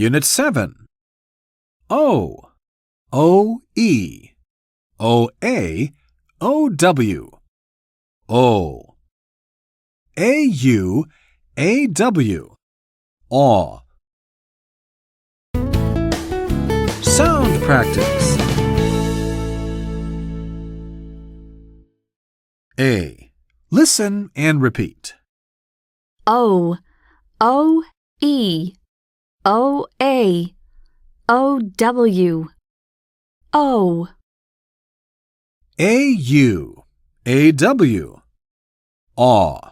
Unit 7. O. O-E. O-A. O-W. O. A-U. A-W. Aw. Sound practice. A. Listen and repeat. O, O-E, O-A, O-W, O. A-U. A-W. Aw.